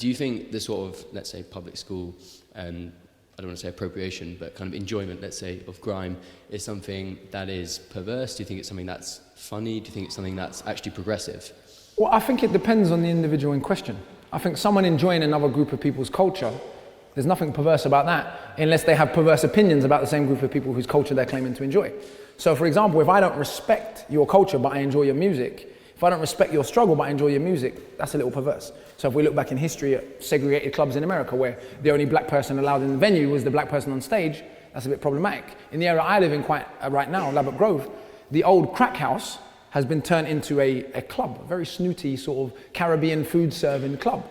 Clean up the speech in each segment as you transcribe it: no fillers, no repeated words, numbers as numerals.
Do you think the sort of, let's say, public school, I don't want to say appropriation, but kind of enjoyment, let's say, of grime is something that is perverse? Do you think it's something that's funny? Do you think it's something that's actually progressive? Well, I think it depends on the individual in question. I think someone enjoying another group of people's culture, there's nothing perverse about that, unless they have perverse opinions about the same group of people whose culture they're claiming to enjoy. So for example, if I don't respect your culture but I enjoy your music, if I don't respect your struggle but I enjoy your music, that's a little perverse. So if we look back in history at segregated clubs in America where the only black person allowed in the venue was the black person on stage, that's a bit problematic. In the area I live in right now, Labatt Grove, the old crack house has been turned into a club, a very snooty sort of Caribbean food serving club.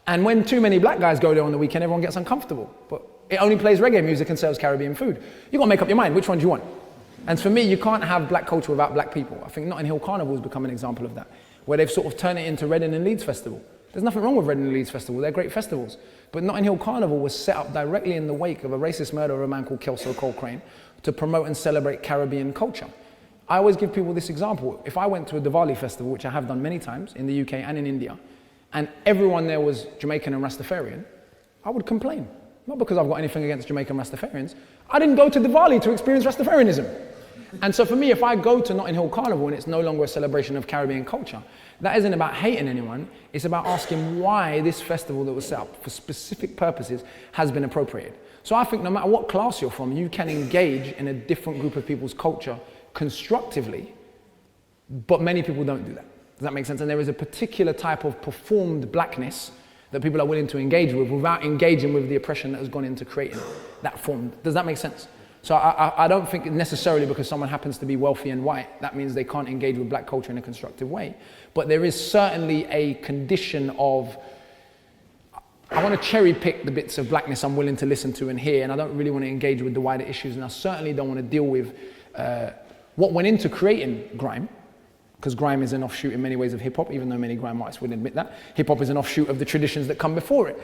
And when too many black guys go there on the weekend, everyone gets uncomfortable. But it only plays reggae music and serves Caribbean food. You've got to make up your mind, which one do you want? And for me, you can't have black culture without black people. I think Notting Hill Carnival has become an example of that, where they've sort of turned it into Reading and Leeds Festival. There's nothing wrong with Reading and Leeds Festival, they're great festivals. But Notting Hill Carnival was set up directly in the wake of a racist murder of a man called Kelso Cole Crane to promote and celebrate Caribbean culture. I always give people this example. If I went to a Diwali festival, which I have done many times in the UK and in India, and everyone there was Jamaican and Rastafarian, I would complain. Not because I've got anything against Jamaican Rastafarians. I didn't go to Diwali to experience Rastafarianism. And so for me, if I go to Notting Hill Carnival and it's no longer a celebration of Caribbean culture, that isn't about hating anyone, it's about asking why this festival that was set up for specific purposes has been appropriated. So I think no matter what class you're from, you can engage in a different group of people's culture constructively, but many people don't do that. Does that make sense? And there is a particular type of performed blackness that people are willing to engage with without engaging with the oppression that has gone into creating that form. Does that make sense? So I don't think necessarily because someone happens to be wealthy and white, that means they can't engage with black culture in a constructive way. But there is certainly a condition of, I want to cherry pick the bits of blackness I'm willing to listen to and hear, and I don't really want to engage with the wider issues, and I certainly don't want to deal with what went into creating grime, because grime is an offshoot in many ways of hip hop, even though many grime artists wouldn't admit that. Hip hop is an offshoot of the traditions that come before it.